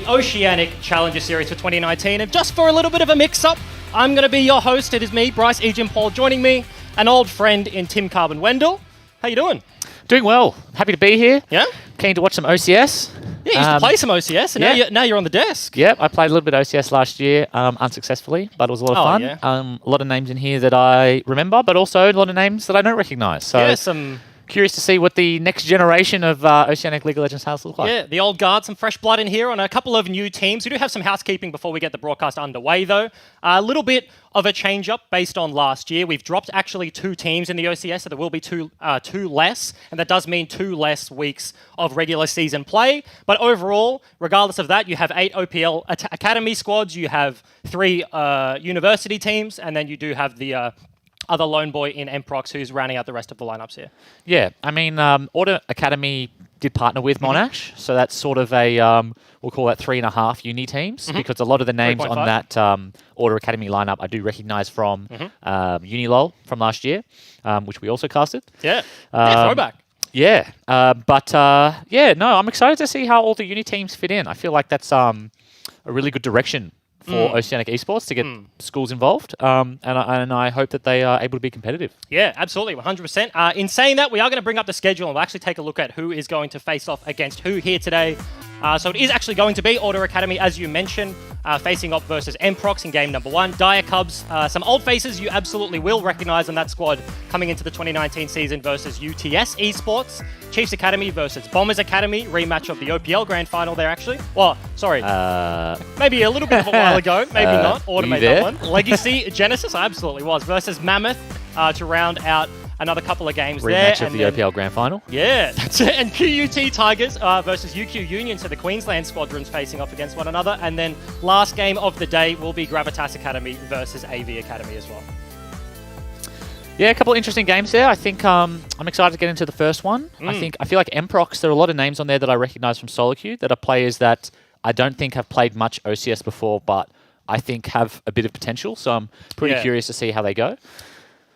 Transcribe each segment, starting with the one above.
the Oceanic Challenger Series for 2019. And just for a little bit of a mix-up, I'm going to be your host. It is me, Bryce Egan Paul, joining me, an old friend in Tim Carbon Wendell. How you doing? Doing well. Happy to be here. Yeah? Keen to watch some OCS. Yeah, you used to play some OCS, and now you're on the desk. Yep, I played a little bit of OCS last year, unsuccessfully, but it was a lot of fun. Yeah. A lot of names in here that I remember, but also a lot of names that I don't recognise. So Yeah, curious to see what the next generation of Oceanic League of Legends house look like. Yeah, the old guard, some fresh blood in here on a couple of new teams. We do have some housekeeping before we get the broadcast underway, though. A little bit of a change-up based on last year. We've dropped actually 2 teams in the OCS, so there will be two less, and that does mean 2 less weeks of regular season play. But overall, regardless of that, you have 8 OPL Academy squads, you have 3 university teams, and then you do have the other lone boy in Emprox who's rounding out the rest of the lineups here. Yeah, I mean, ORA Academy did partner with Monash, so that's sort of a, we'll call that 3.5 uni teams, because a lot of the names 3.5. on that ORA Academy lineup I do recognise from UniLol from last year, which we also casted. Yeah, throwback. Yeah, I'm excited to see how all the uni teams fit in. I feel like that's a really good direction for Oceanic Esports to get schools involved, and I hope that they are able to be competitive. Yeah, absolutely, 100%. In saying that, we are going to bring up the schedule and we'll actually take a look at who is going to face off against who here today. So it is actually going to be ORA Academy, as you mentioned, facing off versus Emprox in game number 1. Dire Cubs, some old faces you absolutely will recognise on that squad coming into the 2019 season versus UTS Esports. Chiefs Academy versus Bombers Academy, rematch of the OPL Grand Final there, actually. Well, sorry, maybe a little bit of a while ago, maybe not. Automate that one. Legacy Genesis, I absolutely was, versus Mammoth to round out another couple of games there. Rematch of the OPL Grand Final. Yeah, that's it. And QUT Tigers versus UQ Union, so the Queensland squadrons facing off against one another. And then last game of the day will be Gravitas Academy versus AV Academy as well. Yeah, a couple of interesting games there. I think I'm excited to get into the first one. I feel like Emprox, there are a lot of names on there that I recognise from solo queue that are players that I don't think have played much OCS before, but I think have a bit of potential. So I'm pretty curious to see how they go.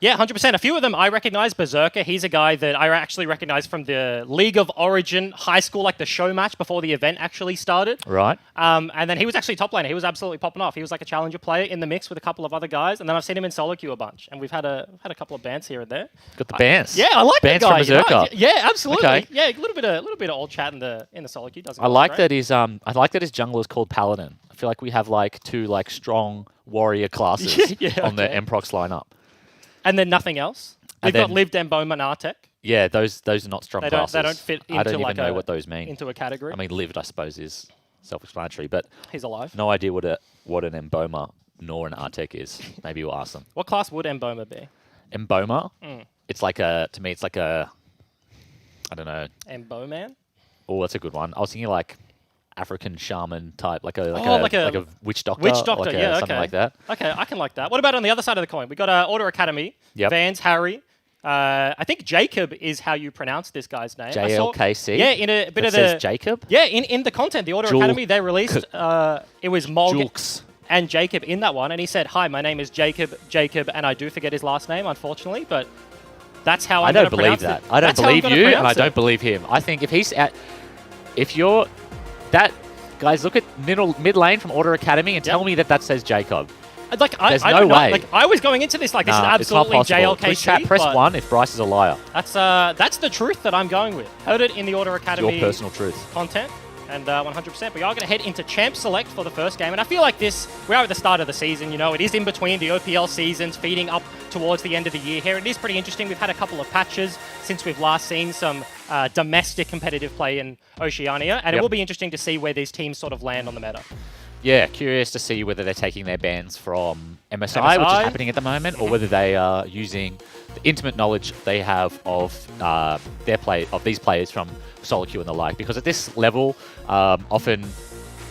Yeah, 100%. A few of them I recognise. Berserker, he's a guy that I actually recognise from the League of Origin high school, like the show match before the event actually started. Right. And then he was actually top laner. He was absolutely popping off. He was like a challenger player in the mix with a couple of other guys. And then I've seen him in solo queue a bunch. And we've had a couple of bans here and there. Got the bans. Yeah, I like bans that guy. From Berserker. Yeah, absolutely. Okay. Yeah, a little bit of old chat in the solo queue. I like that his jungler is called Paladin. I feel like we have like 2 like strong warrior classes on the Emprox lineup. And then nothing else. We've got Liv, Demboma, and Artek. Yeah, those are not strong classes. They don't fit into I don't even know what those mean. Into a category. I mean, lived, I suppose, is self-explanatory, but he's alive. No idea what an Emboma nor an Artek is. Maybe we'll ask them. What class would Emboma be? Emboma? It's like to me, it's like I don't know. Emboman? Oh, that's a good one. I was thinking like African shaman type, like a witch doctor. Witch doctor, something like that. Okay, I can like that. What about on the other side of the coin? We got ORA Academy, Vans, Harry. I think Jacob is how you pronounce this guy's name. JLKC. Yeah, in a bit of the says Jacob. Yeah, in the content, the ORA Academy they released. It was Mulg and Jacob in that one, and he said, "Hi, my name is Jacob, and I do forget his last name, unfortunately, but that's how I'm going to pronounce it." I don't believe you, and I don't believe him. I think if you're that, guys, look at mid lane from ORA Academy and tell me that says Jacob. There's no way. Like, I was going into this like this is absolutely JLKC. Please chat, press 1 if Bryce is a liar. That's the truth that I'm going with. Heard it in the ORA Academy. It's your personal truth. Content. And 100%. We are going to head into Champ Select for the first game. And I feel like we are at the start of the season. You know, it is in between the OPL seasons, feeding up towards the end of the year here. It is pretty interesting. We've had a couple of patches since we've last seen some domestic competitive play in Oceania. And it will be interesting to see where these teams sort of land on the meta. Yeah, curious to see whether they're taking their bans from MSI, which is happening at the moment, or whether they are using the intimate knowledge they have of these players from solo queue and the like. Because at this level, often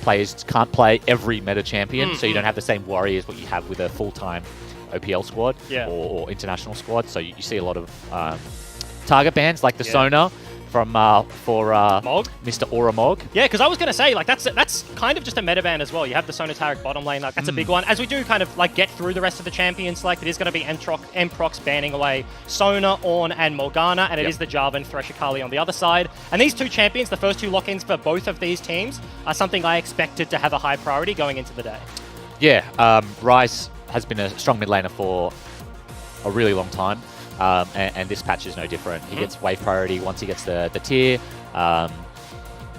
players can't play every meta champion, so you don't have the same worry as what you have with a full-time OPL squad or international squad. So you see a lot of target bans like the Sona for Mog? Mr. Aura Mog. Yeah, because I was going to say, like, that's kind of just a meta ban as well. You have the Sonotaric bottom lane, like, that's a big one. As we do kind of, like, get through the rest of the champions select, it is going to be Emprox banning away Sona, Ornn, and Morgana, and it is the Jarvan Thresher Kali on the other side. And these two champions, the first two lock-ins for both of these teams, are something I expected to have a high priority going into the day. Yeah, Ryze has been a strong mid laner for a really long time, and this patch is no different. He gets wave priority once he gets the tier,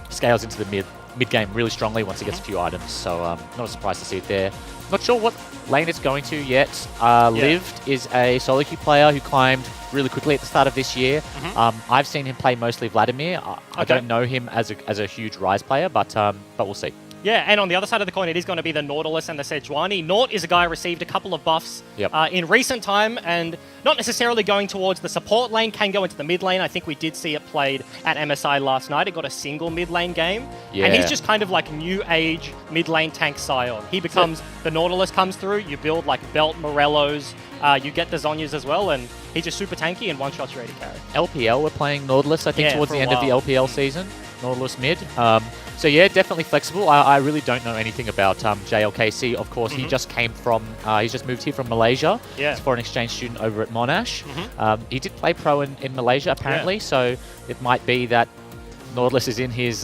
scales into the mid game really strongly once he gets a few items, so not a surprise to see it there. Not sure what lane it's going to yet. Lived is a solo queue player who climbed really quickly at the start of this year. I've seen him play mostly Vladimir. I don't know him as a huge Ryze player, but we'll see. Yeah, and on the other side of the coin, it is going to be the Nautilus and the Sejuani. Naut is a guy who received a couple of buffs in recent time, and not necessarily going towards the support lane, can go into the mid lane. I think we did see it played at MSI last night. It got a single mid lane game, and he's just kind of like new age mid lane tank Scion. He becomes, the Nautilus comes through, you build like Belt, Morellos, you get the Zhonyas as well, and he's just super tanky and one-shots your AD carry. LPL were playing Nautilus, I think, towards the end of the LPL season. Nautilus mid. So yeah, definitely flexible. I really don't know anything about JLKC. Of course, he just came from, he's just moved here from Malaysia. He's for an exchange student over at Monash. He did play pro in Malaysia apparently, so it might be that Nautilus is in his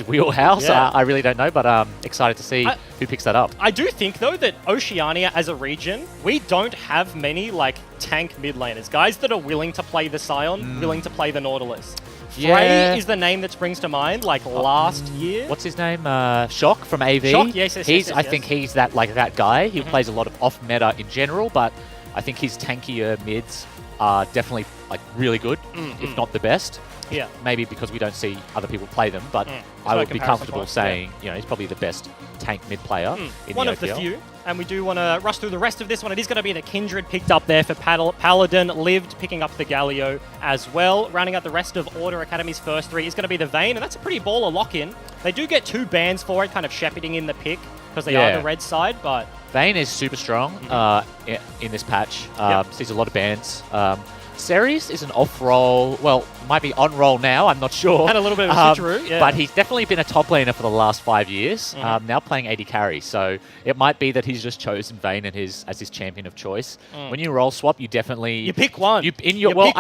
wheelhouse. I really don't know, but excited to see who picks that up. I do think though that Oceania as a region, we don't have many like tank mid laners, guys that are willing to play the Scion, willing to play the Nautilus. Frey is the name that springs to mind, like last year. What's his name? Shock from AV. Shock, yes. I think he's that guy. He plays a lot of off meta in general, but I think his tankier mids are definitely like really good, if not the best. Yeah. Maybe because we don't see other people play them, but I would be comfortable saying, you know, he's probably the best tank mid player in one the of the few. And we do want to rush through the rest of this one. It is going to be the Kindred picked up there for Paladin. Lived picking up the Galio as well. Rounding out the rest of Order Academy's first three is going to be the Vayne, and that's a pretty baller lock-in. They do get 2 bans for it, kind of shepherding in the pick because they are the red side, but... Vayne is super strong in this patch. Sees a lot of bans. Ceres is an off-roll, well, might be on-roll now, I'm not sure. Had a little bit of a switcheroo, But he's definitely been a top laner for the last 5 years, now playing AD carry, so it might be that he's just chosen Vayne as his champion of choice. When you roll swap, you definitely... You pick one. I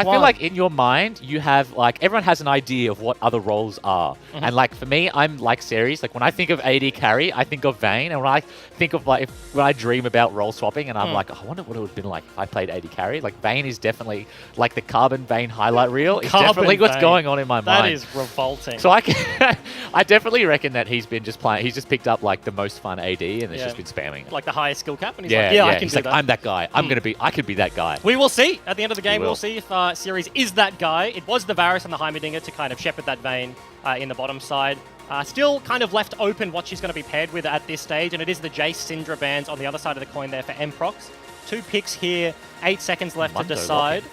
feel like in your mind, you have, like, everyone has an idea of what other roles are. And, like, for me, I'm like Ceres. Like, when I think of AD carry, I think of Vayne, and when I think of, like, when I dream about role swapping, and I'm like, I wonder what it would have been like if I played AD carry. Like, Vayne is definitely... like the Carbon Vayne highlight reel is definitely what's going on in my mind. That is revolting. So I definitely reckon that he's been just playing. He's just picked up like the most fun AD and has just been spamming it. Like the highest skill cap, and he's like, I can do that. I'm that guy. I could be that guy. We will see at the end of the game. We'll see if Ceres is that guy. It was the Varus and the Heimerdinger to kind of shepherd that Vayne in the bottom side. Still kind of left open what she's going to be paired with at this stage, and it is the Jace Syndra bans on the other side of the coin there for Emprox. 2 picks here, 8 seconds left to decide.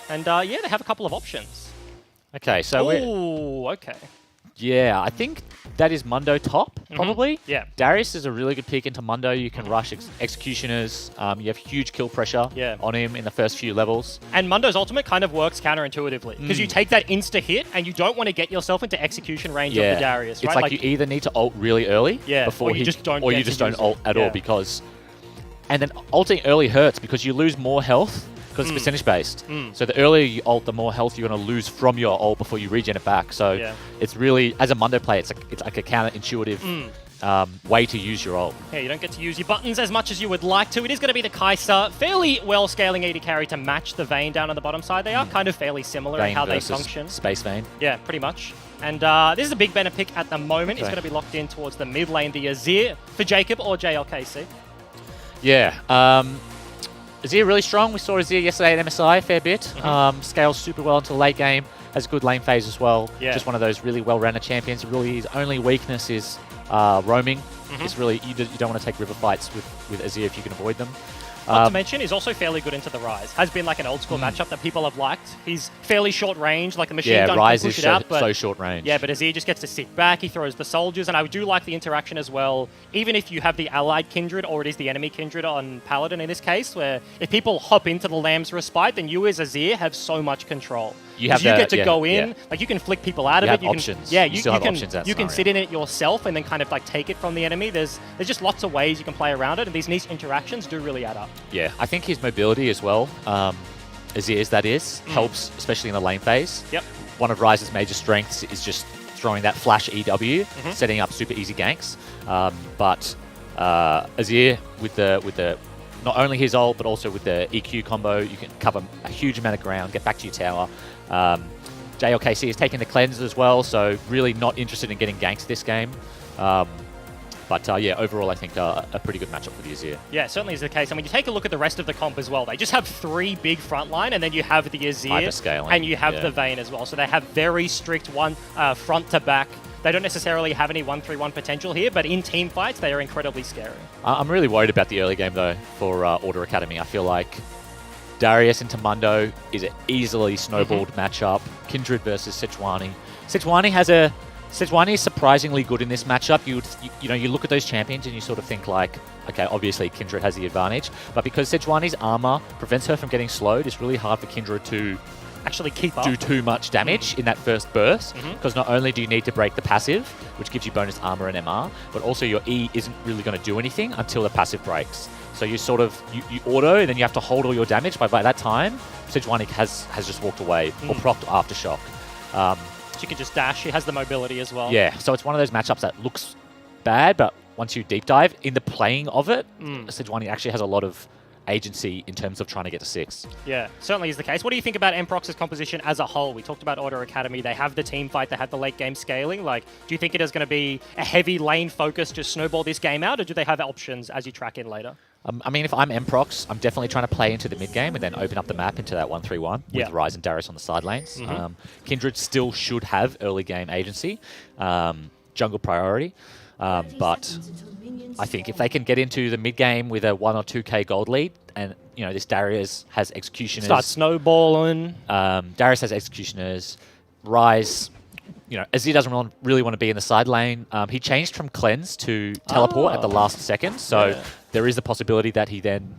And they have a couple of options. Okay, so okay. Yeah, I think that is Mundo top, probably. Yeah. Darius is a really good pick into Mundo. You can rush Executioners. You have huge kill pressure on him in the first few levels. And Mundo's ultimate kind of works counterintuitively, because you take that insta-hit, and you don't want to get yourself into execution range of the Darius, right? It's like you either need to ult really early before or you just don't ult at all, because... And then ulting early hurts, because you lose more health, because it's percentage-based. So the earlier you ult, the more health you're going to lose from your ult before you regen it back. So it's really, as a Mundo player, it's like a counterintuitive way to use your ult. Yeah, you don't get to use your buttons as much as you would like to. It is going to be the Kai'Sa, fairly well scaling AD carry to match the Vayne down on the bottom side. They are kind of fairly similar in how they function. Space Vayne. Yeah, pretty much. And this is a big banner pick at the moment. It's going to be locked in towards the mid lane, the Azir for Jacob or JLKC. Yeah. Azir really strong. We saw Azir yesterday at MSI a fair bit. Scales super well into the late game. Has a good lane phase as well. Just one of those really well-rounded champions. Really, his only weakness is roaming. It's really you don't want to take river fights with Azir if you can avoid them. Not to mention, he's also fairly good into the Rise. Has been like an old school matchup that people have liked. He's fairly short range, like the machine gun Rise can push is it out. But so short range. Yeah, but Azir just gets to sit back. He throws the soldiers, and I do like the interaction as well. Even if you have the allied Kindred or it is the enemy Kindred on Paladin in this case, where if people hop into the Lamb's Respite, then you as Azir have so much control. You get to go in, like you can flick people out of it. You have options. Yeah, you still have options. You can sit in it yourself and then kind of like take it from the enemy. There's just lots of ways you can play around it, and these niche interactions do really add up. Yeah, I think his mobility as well, Azir's that is, helps, especially in the lane phase. Yep. One of Ryze's major strengths is just throwing that flash EW, setting up super easy ganks. But Azir with the not only his ult, but also with the EQ combo, you can cover a huge amount of ground, get back to your tower. JLKC is taking the cleanse as well, so really not interested in getting ganks this game. But yeah, overall, I think a pretty good matchup for the Azir. Yeah, certainly is the case. I mean, you take a look at the rest of the comp as well. They just have 3 big frontline, and then you have the Azir, and you have the Vayne as well. So they have very strict front to back. They don't necessarily have any 1-3-1 potential here, but in team fights, they are incredibly scary. I'm really worried about the early game, though, for Order Academy. I feel like Darius and Tamundo is an easily snowballed matchup. Kindred versus Sejuani. Sejuani is surprisingly good in this matchup. You look at those champions and you sort of think like, okay, obviously Kindred has the advantage, but because Sejuani's armor prevents her from getting slowed, it's really hard for Kindred to actually keep up, do too much damage in that first burst, because not only do you need to break the passive, which gives you bonus armor and MR, but also your E isn't really going to do anything until the passive breaks. So you sort of, you auto, and then you have to hold all your damage, but by that time, Sejuani has just walked away, or procced Aftershock. She can just dash, she has the mobility as well. Yeah, so it's one of those matchups that looks bad, but once you deep dive in the playing of it, Sejuani actually has a lot of agency in terms of trying to get to 6. Yeah, certainly is the case. What do you think about Mprox's composition as a whole? We talked about Order Academy. They have the team fight. They have the late game scaling. Like, do you think it is going to be a heavy lane focus to snowball this game out, or do they have options as you track in later? I mean, if I'm Mprox, I'm definitely trying to play into the mid game and then open up the map into that 1-3-1 with Ryze and Darius on the side lanes. Kindred still should have early game agency, jungle priority, but I think if they can get into the mid game with a 1 or 2k gold lead, and this Darius has executioners, start snowballing. Darius has executioners. Ryze, Azir doesn't really want to be in the side lane. He changed from cleanse to teleport at the last second, so there is the possibility that he then,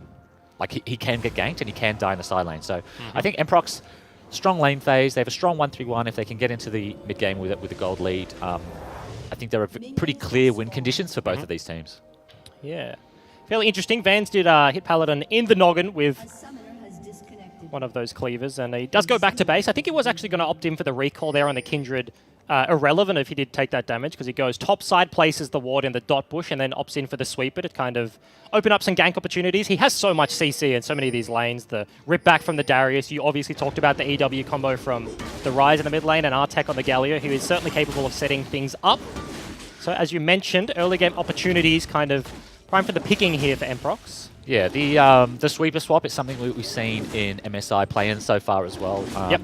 he can get ganked and he can die in the side lane. So I think Mprox, strong lane phase. They have a strong 1-3-1 if they can get into the mid game with a gold lead. I think there are pretty clear win conditions for both of these teams. Yeah. Fairly interesting. Vans did hit Paladin in the noggin with one of those cleavers, and he does go back to base. I think he was actually going to opt in for the recall there on the Kindred. Irrelevant if he did take that damage, because he goes top side, places the ward in the dot bush, and then opts in for the sweeper to kind of open up some gank opportunities. He has so much CC in so many of these lanes. The rip back from the Darius. You obviously talked about the EW combo from the Ryze in the mid lane and Artek on the Galio. He is certainly capable of setting things up. So as you mentioned, early game opportunities kind of prime for the picking here for Mprox. Yeah, the sweeper swap is something we've seen in MSI play-ins so far as well. Yep.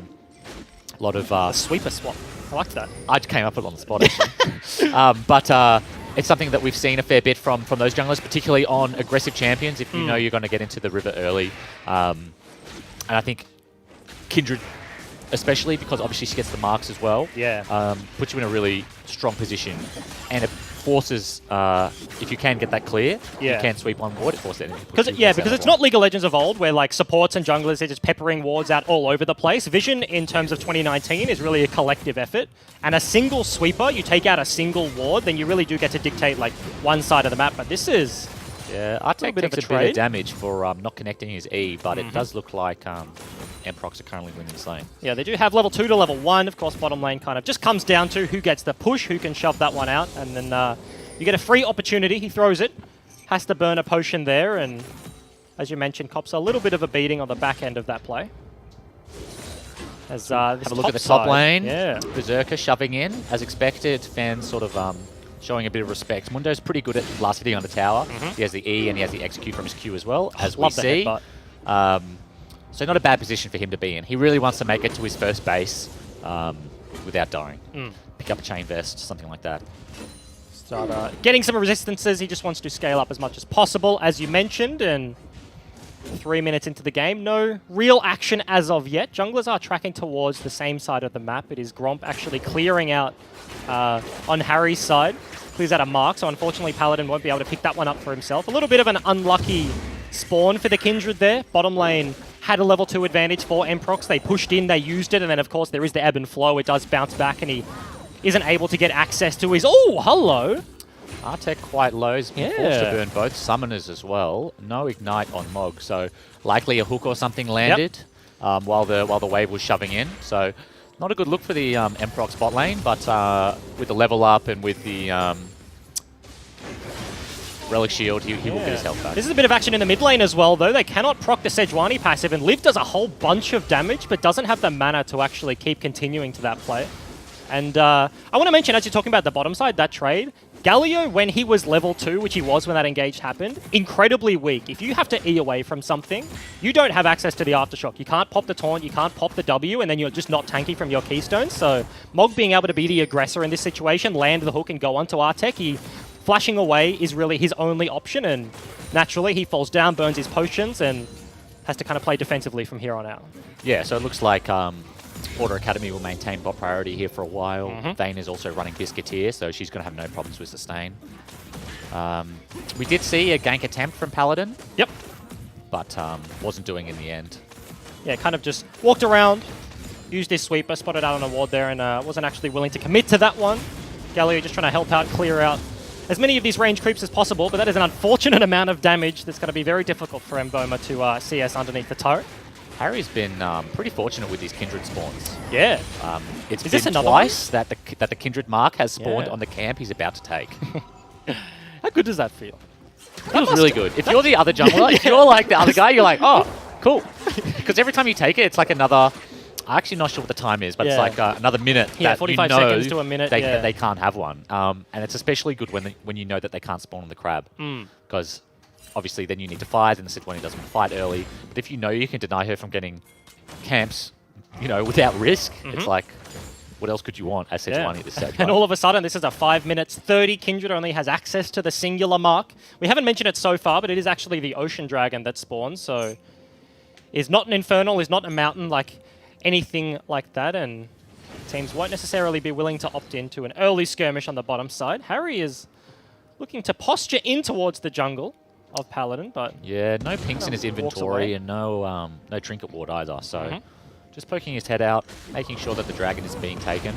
A lot of... the sweeper swap. I liked that. I came up with it on the spot, actually. But it's something that we've seen a fair bit from those junglers, particularly on aggressive champions, if you know you're going to get into the river early. And I think Kindred, especially because obviously she gets the marks as well, puts you in a really strong position. And it forces, if you can get that clear, you can sweep one ward, it forces it. Because it's not League of Legends of old, where like supports and junglers are just peppering wards out all over the place. Vision in terms of 2019 is really a collective effort, and a single sweeper, you take out a single ward, then you really do get to dictate like one side of the map. But this is Artek takes a bit of damage for not connecting his E, but it does look like Mprox are currently winning this lane. Yeah, they do have level 2 to level 1. Of course, bottom lane kind of just comes down to who gets the push, who can shove that one out, and then you get a free opportunity. He throws it, has to burn a potion there, and as you mentioned, cops a little bit of a beating on the back end of that play. As have a look at the top lane. Yeah. Berserker shoving in, as expected. Fans sort of showing a bit of respect. Mundo's pretty good at blast hitting on the tower. He has the E and he has the execute from his Q as well, as we see. So not a bad position for him to be in. He really wants to make it to his first base without dying. Pick up a chain vest, something like that. Start getting some resistances. He just wants to scale up as much as possible, as you mentioned, and 3 minutes into the game. No real action as of yet. Junglers are tracking towards the same side of the map. It is Gromp actually clearing out on Harry's side. Clears out a mark, so unfortunately Paladin won't be able to pick that one up for himself. A little bit of an unlucky spawn for the Kindred there. Bottom lane had a level 2 advantage for Emprox. They pushed in, they used it, and then of course there is the ebb and flow. It does bounce back and he isn't able to get access to his... Oh, hello! Artek quite low. He's been forced to burn both summoners as well. No ignite on Mog, so likely a hook or something landed while the wave was shoving in. So not a good look for the Emprox bot lane, but with the level up and with the Relic Shield, he will get his health back. This is a bit of action in the mid lane as well, though. They cannot proc the Sejuani passive, and Liv does a whole bunch of damage, but doesn't have the mana to actually keep continuing to that play. And I want to mention, as you're talking about the bottom side, that trade, Galio, when he was level 2, which he was when that engage happened, incredibly weak. If you have to E away from something, you don't have access to the Aftershock. You can't pop the taunt, you can't pop the W, and then you're just not tanky from your keystones. So Mog being able to be the aggressor in this situation, land the hook and go onto Artek, flashing away is really his only option, and naturally he falls down, burns his potions, and has to kind of play defensively from here on out. Yeah, so it looks like ORA Academy will maintain bot priority here for a while. Vayne is also running Biscuiteer, so she's going to have no problems with sustain. We did see a gank attempt from Paladin. Yep. But wasn't doing in the end. Yeah, kind of just walked around, used his sweeper, spotted out on a ward there, and wasn't actually willing to commit to that one. Galio just trying to help out, clear out as many of these range creeps as possible, but that is an unfortunate amount of damage that's going to be very difficult for Mboma to CS underneath the turret. Harry's been pretty fortunate with these Kindred spawns. Yeah. It's been twice that the Kindred mark has spawned on the camp he's about to take. How good does that feel? It feels really good. If you're the other jungler, if you're like the other guy, you're like, oh, cool. Because every time you take it, it's like another... I'm actually not sure what the time is, but it's like another minute that 45 you know seconds to a minute, that they can't have one. And it's especially good when you know that they can't spawn on the crab. Because obviously then you need to fight, and the Sejuani doesn't fight early. But if you know you can deny her from getting camps, you know, without risk, it's like, what else could you want as Sejuani at this stage? And all of a sudden, this is a 5 minutes 30. Kindred only has access to the singular mark. We haven't mentioned it so far, but it is actually the Ocean Dragon that spawns. So is not an Infernal, is not a Mountain, like anything like that. And teams won't necessarily be willing to opt into an early skirmish on the bottom side. Harry is looking to posture in towards the jungle of Paladin, but yeah, no pinks in his inventory and no trinket ward either. So just poking his head out, making sure that the dragon is being taken.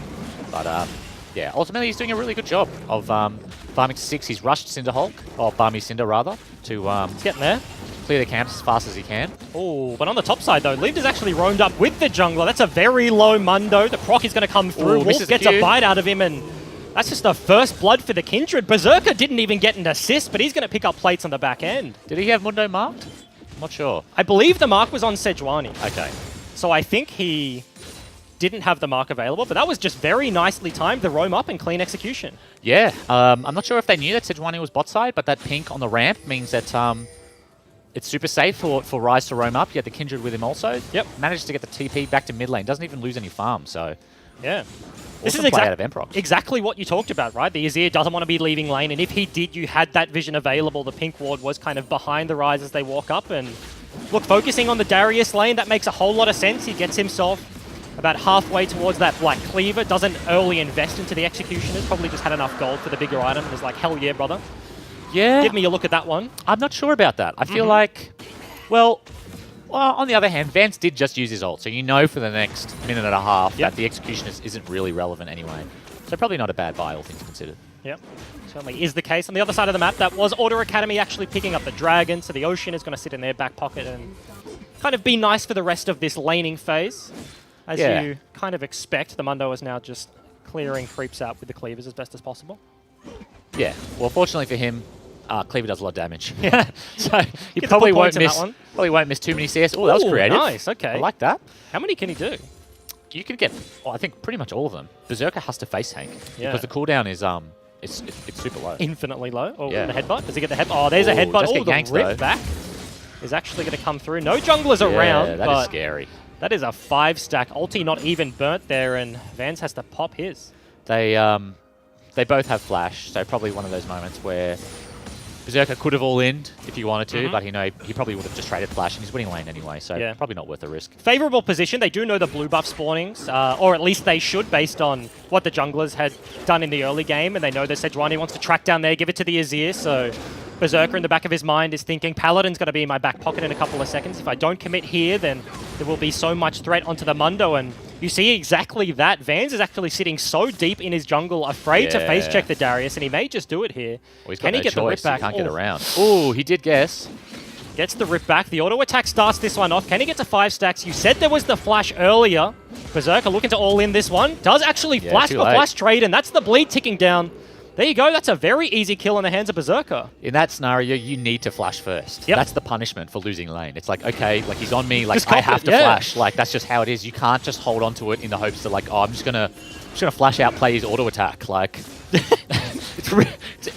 But yeah, ultimately he's doing a really good job of farming to 6. He's rushed Cinderhulk, or Barmy Cinder rather, to he's getting there. Clear the camps as fast as he can. Oh, but on the top side though, Liv has actually roamed up with the jungler. That's a very low Mundo. The proc is going to come through. Wolf gets a bite out of him, and that's just the first blood for the Kindred. Berserker didn't even get an assist, but he's going to pick up plates on the back end. Did he have Mundo marked? I'm not sure. I believe the mark was on Sejuani. Okay. So I think he didn't have the mark available, but that was just very nicely timed, the roam up and clean execution. Yeah. I'm not sure if they knew that Sejuani was bot side, but that pink on the ramp means that it's super safe for Ryze to roam up. You had the Kindred with him also. Yep. Managed to get the TP back to mid lane. Doesn't even lose any farm, so... Yeah. This is play out of Emprox. Exactly what you talked about, right? The Azir doesn't want to be leaving lane, and if he did, you had that vision available. The pink ward was kind of behind the Ryze as they walk up, and look, focusing on the Darius lane, that makes a whole lot of sense. He gets himself about halfway towards that Black Cleaver, doesn't early invest into the Executioners, probably just had enough gold for the bigger item, and was like, hell yeah, brother. Yeah. Give me a look at that one. I'm not sure about that. I feel like, well, on the other hand, Vance did just use his ult, so you know for the next minute and a half that the Executioners isn't really relevant anyway. So probably not a bad buy, all things considered. Yep, certainly is the case. On the other side of the map, that was ORA Academy actually picking up the Dragon, so the Ocean is going to sit in their back pocket and kind of be nice for the rest of this laning phase. As you kind of expect, the Mundo is now just clearing creeps out with the Cleavers as best as possible. Yeah, well, fortunately for him, Cleaver does a lot of damage. Yeah. So he probably won't miss too many CS. Oh, that was creative. Nice, okay. I like that. How many can he do? You can get, I think, pretty much all of them. Berserker has to face tank because the cooldown is it's super low. Infinitely low. Oh, the headbutt. Does he get the headbutt? Oh, there's a headbutt. Oh, the rip back is actually going to come through. No junglers around. Yeah, that is scary. That is a 5-stack. Ulti not even burnt there, and Vance has to pop his. They both have flash, so probably one of those moments where Berserker could have all-inned if he wanted to, but he probably would have just traded Flash, and he's winning lane anyway, so probably not worth the risk. Favorable position. They do know the blue buff spawnings, or at least they should, based on what the junglers had done in the early game, and they know that Sejuani wants to track down there, give it to the Azir, so Berserker in the back of his mind is thinking, Paladin's going to be in my back pocket in a couple of seconds. If I don't commit here, then there will be so much threat onto the Mundo, and you see exactly that. Vans is actually sitting so deep in his jungle, afraid to face check the Darius, and he may just do it here. Well, he's got Can he get choice. The rip back? He can't get around. Oh, he did guess. Gets the rip back. The auto attack starts this one off. Can he get to 5 stacks? You said there was the flash earlier. Berserker looking to all in this one. Does actually flash the flash trade, and that's the bleed ticking down. There you go. That's a very easy kill in the hands of Berserker. In that scenario, you need to flash first. Yep. That's the punishment for losing lane. It's like, okay, like he's on me, like I have to flash. Like that's just how it is. You can't just hold on to it in the hopes that like, oh, I'm just gonna flash out, play his auto attack. Like,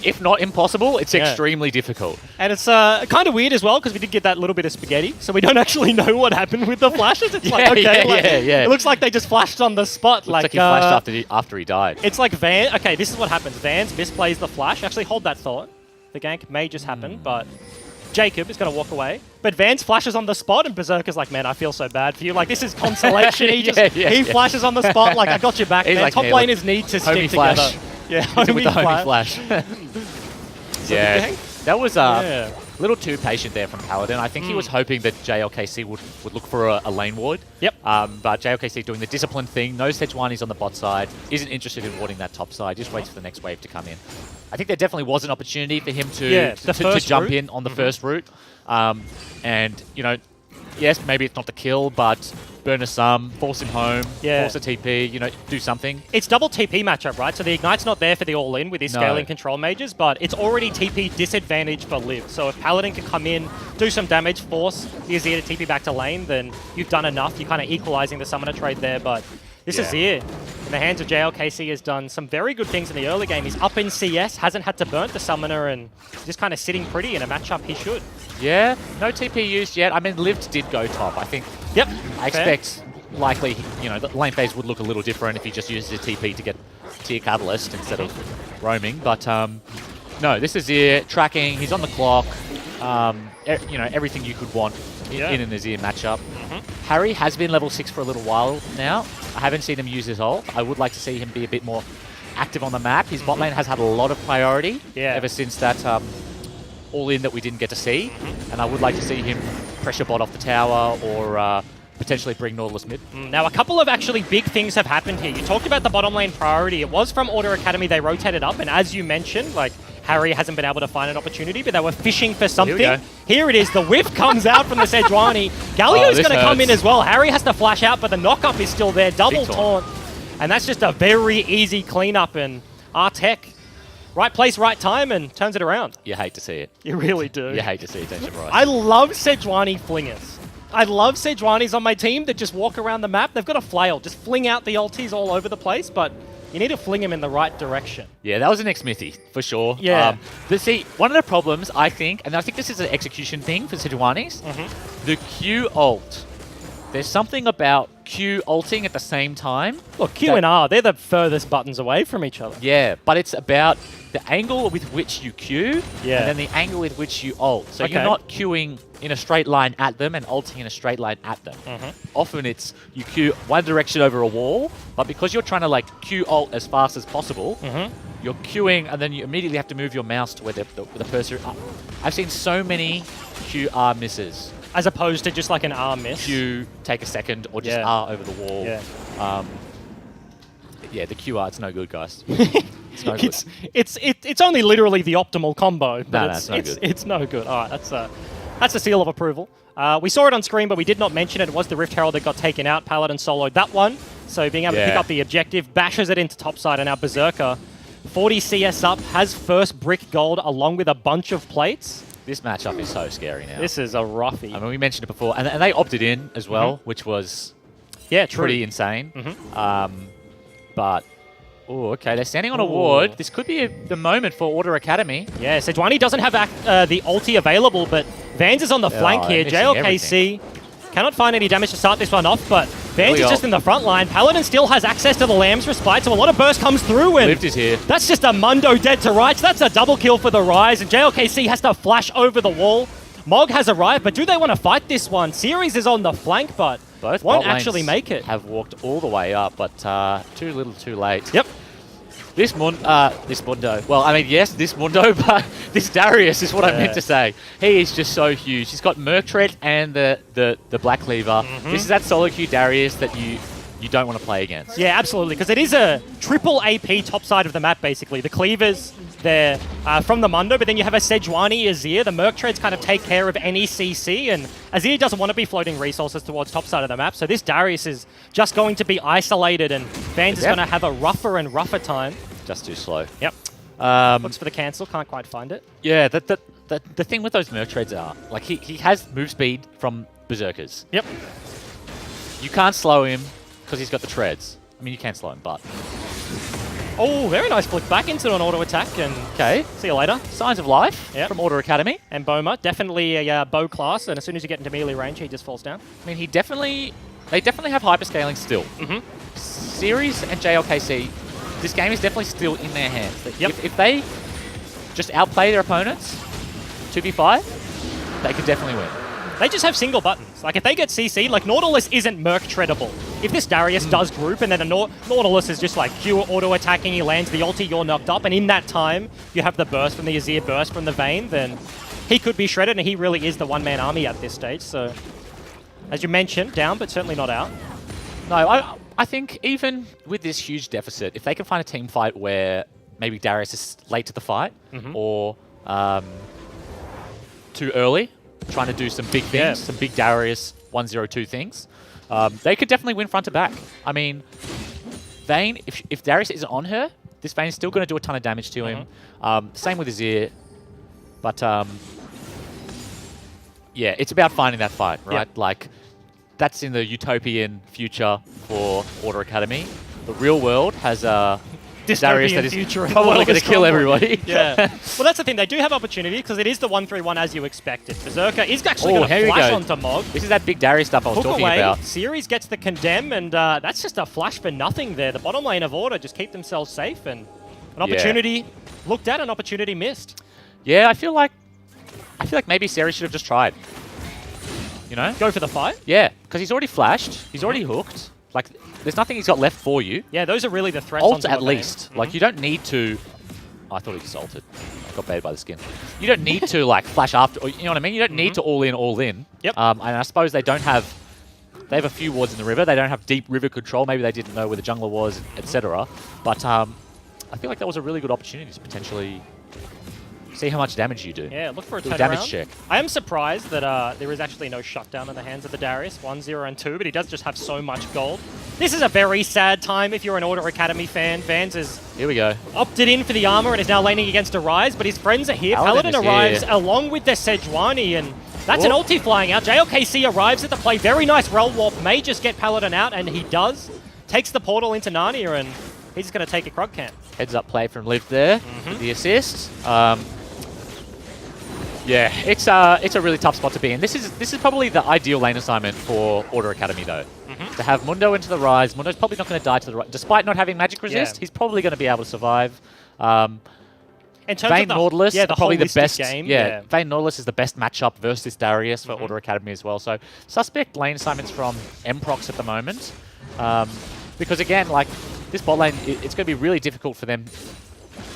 if not impossible, it's extremely difficult. And it's kind of weird as well because we did get that little bit of spaghetti, so we don't actually know what happened with the flashes. It's it looks like they just flashed on the spot. Looks like he flashed after he died. It's like Van. Okay, this is what happens. Vans misplays the flash. Actually, hold that thought. The gank may just happen, but Jacob is going to walk away. But Vans flashes on the spot, and Berserker's like, man, I feel so bad for you. Like, this is consolation. He flashes on the spot, like, I got your back, man. Like, top laners need to stick together. Yeah, with the homie flash. That was a little too patient there from Paladin. I think he was hoping that JLKC would look for a lane ward. Yep. But JLKC doing the disciplined thing, knows Sejuani's on the bot side, isn't interested in warding that top side, just waits for the next wave to come in. I think there definitely was an opportunity for him to jump in on the first route. And, you know, yes, maybe it's not the kill, but burn a sum, force him home, force a TP, you know, do something. It's double TP matchup, right? So the Ignite's not there for the all-in with his scaling control mages, but it's already TP disadvantage for Liv. So if Paladin can come in, do some damage, force the Azir to TP back to lane, then you've done enough. You're kind of equalizing the summoner trade there, but this Azir, in the hands of JLKC, has done some very good things in the early game. He's up in CS, hasn't had to burn the summoner, and just kind of sitting pretty in a matchup he should. Yeah, no TP used yet. I mean, Liv did go top, I think. Yep. I expect likely, you know, the lane phase would look a little different if he just uses a TP to get tier catalyst instead of roaming. But no, this is Azir tracking. He's on the clock. You know, everything you could want in an Azir matchup. Harry has been level 6 for a little while now. I haven't seen him use his ult. I would like to see him be a bit more active on the map. His bot lane has had a lot of priority ever since that all-in that we didn't get to see. And I would like to see him pressure bot off the tower or potentially bring Nautilus mid. Now, a couple of actually big things have happened here. You talked about the bottom lane priority. It was from Order Academy. They rotated up, and as you mentioned, like, Harry hasn't been able to find an opportunity, but they were fishing for something. Here it is. The whiff comes out from the Sejuani. Galio's going to come in as well. Harry has to flash out, but the knock-up is still there. Double taunt. And that's just a very easy cleanup, and Artek, right place, right time, and turns it around. You hate to see it. You really do. You hate to see attention right. I love Sejuani flingers. I love Sejuani's on my team that just walk around the map. They've got a flail. Just fling out the ultis all over the place, but you need to fling him in the right direction. Yeah, that was an ex-Smithy, for sure. Yeah. But see, one of the problems, I think, and I think this is an execution thing for Sejuani's, the Q ult. There's something about Q ulting at the same time. Look, Q and R, they're the furthest buttons away from each other. Yeah, but it's about the angle with which you Q and then the angle with which you ult. So you're not queuing in a straight line at them and ulting in a straight line at them. Often it's you Q one direction over a wall, but because you're trying to like Q ult as fast as possible, you're queuing and then you immediately have to move your mouse to where the cursor. I've seen so many QR misses. As opposed to just like an R miss. Q, take a second, or just R over the wall. The QR, it's no good, guys. It's no good. It's only literally the optimal combo, but it's no good. It's no good. All right, that's a seal of approval. We saw it on screen, but we did not mention it. It was the Rift Herald that got taken out. Paladin soloed that one, so being able to pick up the objective, bashes it into topside, and now Berserker, 40 CS up, has first brick gold along with a bunch of plates. This matchup is so scary now. This is a roughie. I mean, we mentioned it before, and they opted in as well, which was pretty insane. But, okay, they're standing on a ward. This could be the moment for Order Academy. Yeah, Sejuani doesn't have the ulti available, but Vans is on the flank here. JLKC cannot find any damage to start this one off, but Vans is just in the front line. Paladin still has access to the Lamb's Respite, so a lot of burst comes through. And Lift is here. that's just a Mundo dead to rights. That's a double kill for the Rise, and JLKC has to flash over the wall. Mog has arrived, but do they want to fight this one? Series is on the flank, but Both won't bot lanes actually make it. have walked all the way up, but too little too late. Yep. This Mundo. Well, I mean, yes, this Mundo, but this Darius is what I meant to say. He is just so huge. He's got Merc Tread and the Black Cleaver. This is that solo queue Darius that you don't want to play against. Yeah, absolutely, because it is a triple AP top side of the map, basically. The Cleavers, they're from the Mundo, but then you have a Sejuani Azir. The Merc Treads kind of take care of any CC, and Azir doesn't want to be floating resources towards top side of the map, so this Darius is just going to be isolated, and Vans is going to have a rougher and rougher time. Just too slow. Yep. Looks for the cancel, can't quite find it. Yeah, the thing with those Merc Treads are, like, he has move speed from Berserkers. Yep. You can't slow him because he's got the treads. I mean, you can slow him, but... Oh, very nice flick back into an auto attack, and Okay. see you later. Signs of life Yep. from Order Academy. And Boma, definitely a bow class, and as soon as you get into melee range, he just falls down. I mean, they definitely have hyperscaling still. Series and JLKC, this game is definitely still in their hands. Yep. If they just outplay their opponents, 2v5, they could definitely win. They just have single buttons. Like, if they get CC, like, Nautilus isn't Merc treadable. If this Darius does group and then a Nautilus is just like Q auto-attacking, he lands the ulti, you're knocked up, and in that time, you have the burst from the Azir, burst from the Vayne, then he could be shredded, and he really is the one-man army at this stage, so... As you mentioned, down, but certainly not out. No, I think even with this huge deficit, if they can find a team fight where maybe Darius is late to the fight, or too early, trying to do some big things, some big Darius 1-0-2 things, they could definitely win front to back. I mean, Vayne, if Darius is on her, this Vayne is still going to do a ton of damage to him. Same with Azir, but yeah, it's about finding that fight, right? Yep. Like, that's in the utopian future for Order Academy. The real world has Darius that is probably going to kill everybody. Yeah. Well, that's the thing. They do have opportunity because it is the 1-3-1 as you expected. Berserker is actually going to flash onto Mog. This is that big Darius stuff I was talking about. Series gets the condemn, and that's just a flash for nothing there. The bottom lane of Order just keep themselves safe, and an opportunity looked at, an opportunity missed. Yeah, I feel like maybe Series should have just tried. You know? Go for the fight? Yeah, because he's already flashed. He's already hooked. Like, there's nothing he's got left for you. Yeah, those are really the threats. Ult at least. Like, you don't need to... I thought he just ulted. I got baited by the skin. You don't need to, like, flash after... Or, you know what I mean? You don't need to all in. Yep. And I suppose they don't have... They have a few wards in the river. They don't have deep river control. Maybe they didn't know where the jungler was, etc. But I feel like that was a really good opportunity to potentially... see how much damage you do. Yeah, look for a damage check. I am surprised that there is actually no shutdown in the hands of the Darius, 1, 0, and 2, but he does just have so much gold. This is a very sad time if you're an Order Academy fan. Vans has Here we go. opted in for the armor and is now laning against a Rise, but his friends are here. Paladin arrives along with their Sejuani, and that's an ulti flying out. JLKC arrives at the play. Very nice Realm Warp. May just get Paladin out, and he does. Takes the portal into Narnia, and he's just going to take a Krug camp. Heads up play from Liv there. The assist. Yeah, it's a really tough spot to be in. This is probably the ideal lane assignment for Order Academy, though. To have Mundo into the Rise. Mundo's probably not going to die to the Rise. Despite not having magic resist, he's probably going to be able to survive. In terms Vayne Nautilus the probably the best game. Vayne Nautilus is the best matchup versus Darius for Order Academy as well. So suspect lane assignments from Mprox at the moment. Because again, like, this bot lane, it's going to be really difficult for them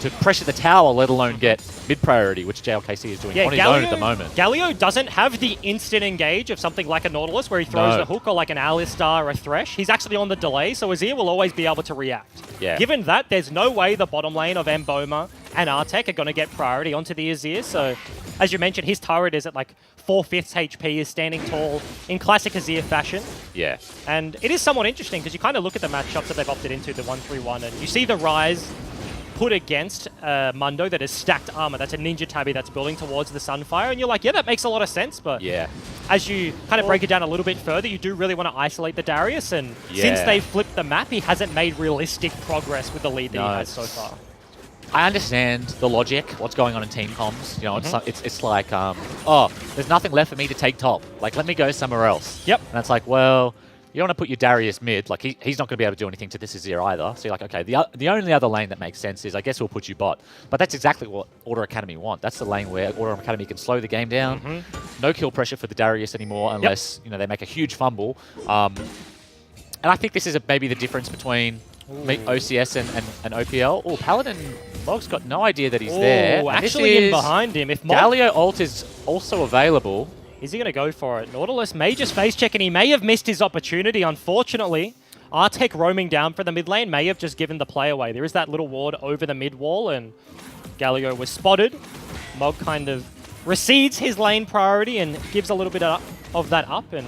to pressure the tower, let alone get mid-priority, which JLKC is doing on his own at the moment. Galio doesn't have the instant engage of something like a Nautilus where he throws the hook, or like an Alistar or a Thresh. He's actually on the delay, so Azir will always be able to react. Yeah. Given that, there's no way the bottom lane of Mboma and Artek are going to get priority onto the Azir, so as you mentioned, his turret is at like 4/5 HP, is standing tall in classic Azir fashion. Yeah. And it is somewhat interesting because you kind of look at the matchups that they've opted into, the 1-3-1, and you see the Rise put against Mundo that is stacked armor. That's a Ninja Tabby that's building towards the Sunfire, and you're like, yeah, that makes a lot of sense, but as you kind of break it down a little bit further, you do really want to isolate the Darius, and since they've flipped the map, he hasn't made realistic progress with the lead that he has so far. I understand the logic, what's going on in team comms. You know, it's like, oh, there's nothing left for me to take top. Like, let me go somewhere else. Yep. And it's like, well, you want to put your Darius mid. Like, he's not going to be able to do anything to this Azir either. So you're like, okay, the only other lane that makes sense is, I guess we'll put you bot. But that's exactly what Order Academy want. That's the lane where Order Academy can slow the game down. No kill pressure for the Darius anymore unless, you know, they make a huge fumble. And I think this is maybe the difference between OCS and OPL. Oh, Paladin Mog's got no idea that he's there. Actually in behind him. If Galio ult is also available. Is he going to go for it? Nautilus may just face check, and he may have missed his opportunity, unfortunately. Artek roaming down for the mid lane may have just given the play away. There is that little ward over the mid wall, and Galio was spotted. Mog kind of recedes his lane priority and gives a little bit of that up, and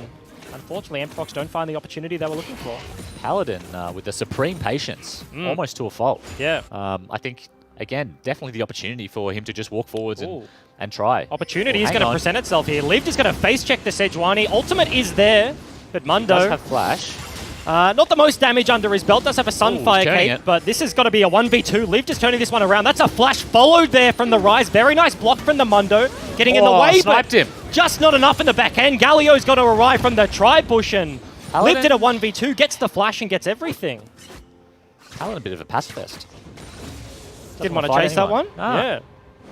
unfortunately, Emprox don't find the opportunity they were looking for. Paladin with the supreme patience, almost to a fault. Yeah. I think, again, definitely the opportunity for him to just walk forwards and try. Opportunity is going to present itself here. Lived is going to face check the Sejuani. Ultimate is there, but Mundo does have flash. Not the most damage under his belt. Does have a Sunfire Cape, but this has got to be a 1v2. Liv just turning this one around. That's a flash followed there from the Rise. Very nice block from the Mundo. Getting in the way, sniped him. Just not enough in the back end. Galio's got to arrive from the tri-bush, and Liv did a 1v2, gets the flash and gets everything. Paladin a bit of a pacifist. Didn't want to chase that one. Yeah.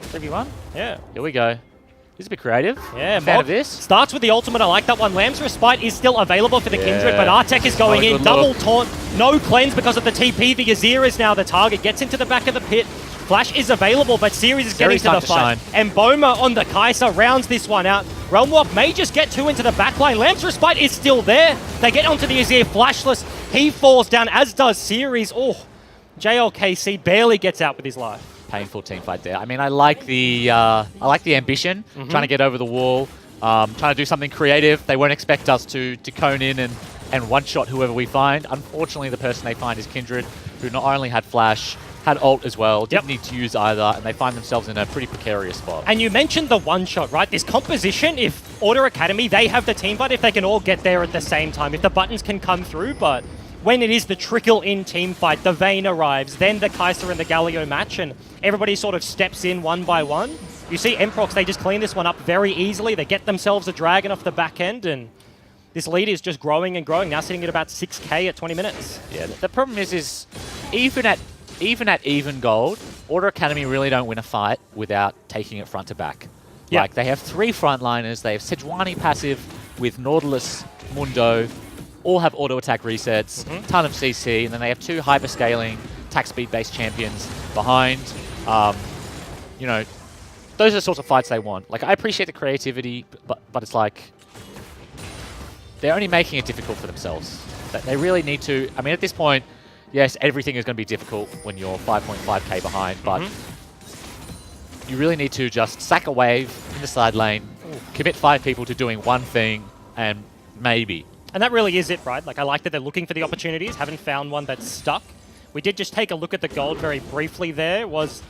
3v1? Yeah. Here we go. He's a bit creative. Yeah, fan of this. Starts with the ultimate. I like that one. Lamb's Respite is still available for the Kindred, but Artek is going in. Double taunt. No cleanse because of the TP. The Azir is now the target. Gets into the back of the pit. Flash is available, but Series is getting to the fight. And Boma on the Kai'Sa rounds this one out. Realm Walk may just get two into the backline. Lamb's Respite is still there. They get onto the Azir flashless. He falls down, as does Series. Oh, JLKC barely gets out with his life. Painful team fight there. I mean, I like the ambition, trying to get over the wall, trying to do something creative. They won't expect us to cone in and one-shot whoever we find. Unfortunately, the person they find is Kindred, who not only had flash, had ult as well, didn't need to use either, and they find themselves in a pretty precarious spot. And you mentioned the one-shot, right? This composition, if Order Academy, they have the team fight, if they can all get there at the same time, if the buttons can come through, but when it is the trickle-in team fight, the Vayne arrives, then the Kai'Sa and the Galio match, and everybody sort of steps in one by one. You see Emprox, they just clean this one up very easily. They get themselves a dragon off the back end, and this lead is just growing and growing, now sitting at about 6k at 20 minutes. Yeah, the problem is even at even gold, Order Academy really don't win a fight without taking it front to back. Yeah. Like, they have three frontliners, they have Sejuani passive with Nautilus, Mundo, all have auto attack resets, ton of CC, and then they have two hyper scaling attack speed based champions behind. You know, those are the sorts of fights they want. Like, I appreciate the creativity, but it's like they're only making it difficult for themselves. They really need to. I mean, at this point, yes, everything is going to be difficult when you're 5.5k behind, but you really need to just sack a wave in the side lane, commit 5 people to doing one thing, and maybe. And that really is it, right? Like, I like that they're looking for the opportunities, haven't found one that's stuck. We did just take a look at the gold very briefly there. It was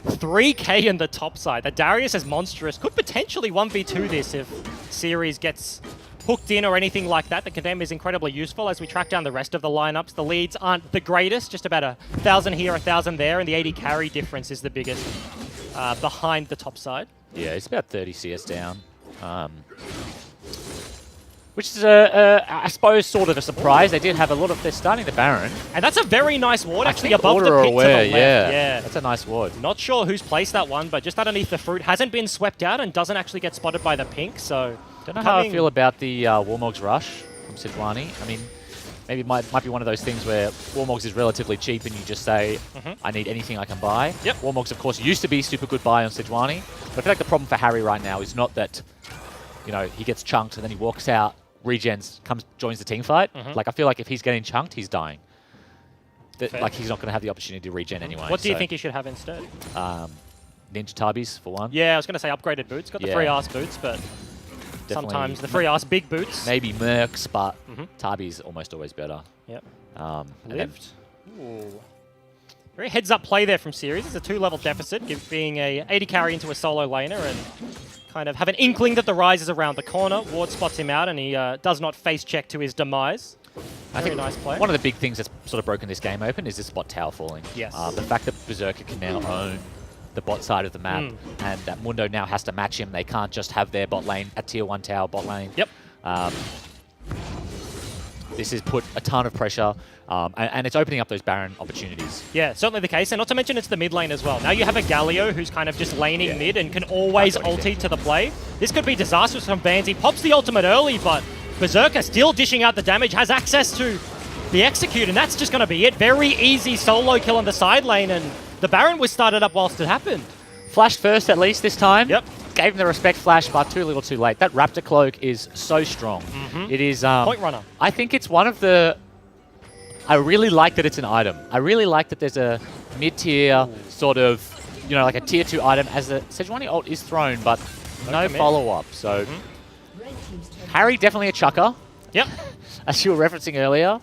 3k in the top side. The Darius is monstrous. Could potentially 1v2 this if Series gets hooked in or anything like that. The Condemn is incredibly useful as we track down the rest of the lineups. The leads aren't the greatest, just about 1,000 here, 1,000 there, and the 80 carry difference is the biggest behind the top side. Yeah, it's about 30 CS down. Which is, I suppose, sort of a surprise. They did have a lot of... They're starting the Baron. And that's a very nice ward, actually, above the pit to the left. Yeah, that's a nice ward. Not sure who's placed that one, but just underneath the fruit. Hasn't been swept out and doesn't actually get spotted by the pink, so... Don't know how I feel about the Warmog's Rush from Sejuani. I mean, maybe it might be one of those things where Warmog's is relatively cheap and you just say, I need anything I can buy. Yep. Warmog's, of course, used to be super good buy on Sejuani. But I feel like the problem for Harry right now is not that, you know, he gets chunked and then he walks out, regens, joins the team fight. Like, I feel like if he's getting chunked, he's dying. Like, he's not going to have the opportunity to regen anyway. What do you think he should have instead? Ninja Tabis, for one. Yeah, I was going to say upgraded boots. Got the free ass boots, but sometimes the free ass big boots. Maybe Mercs, but Tabis almost always better. Yep. Lived. Very heads-up play there from Series. It's a 2-level deficit, being a 80 carry into a solo laner, and kind of have an inkling that the Rise is around the corner. Ward spots him out, and he does not face check to his demise. I think nice play. One of the big things that's sort of broken this game open is this bot tower falling. Yes. The fact that Berserker can now own the bot side of the map, and that Mundo now has to match him. They can't just have their bot lane at tier 1 tower bot lane. Yep. this has put a ton of pressure, and it's opening up those Baron opportunities. Yeah, certainly the case. And not to mention it's the mid lane as well. Now you have a Galio who's kind of just laning mid and can always ulti to the play. This could be disastrous from Vans. He pops the ultimate early, but Berserker still dishing out the damage, has access to the execute, and that's just going to be it. Very easy solo kill on the side lane, and the Baron was started up whilst it happened. Flashed first at least this time. Yep. Gave him the respect flash, but too little too late. That Raptor Cloak is so strong. It is... Point runner. I think it's one of the... I really like that it's an item. I really like that there's a mid-tier sort of, you know, like a tier 2 item as the Sejuani ult is thrown, but no follow-up. So Harry definitely a chucker. Yep. As you were referencing earlier.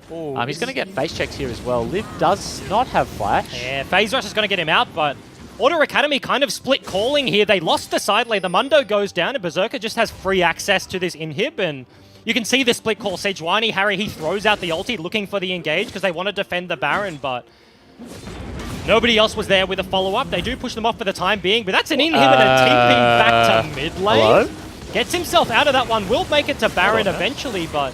He's going to get face checked here as well. Liv does not have flash. Yeah, Phase Rush is going to get him out, but Order Academy kind of split calling here. They lost the side lane. The Mundo goes down, and Berserker just has free access to this inhib, and you can see the split call. Sejuani, Harry, he throws out the ulti looking for the engage because they want to defend the Baron, but nobody else was there with a follow-up. They do push them off for the time being, but that's an inhib and a TP back to mid lane. Hello? Gets himself out of that one. Will make it to Baron eventually, but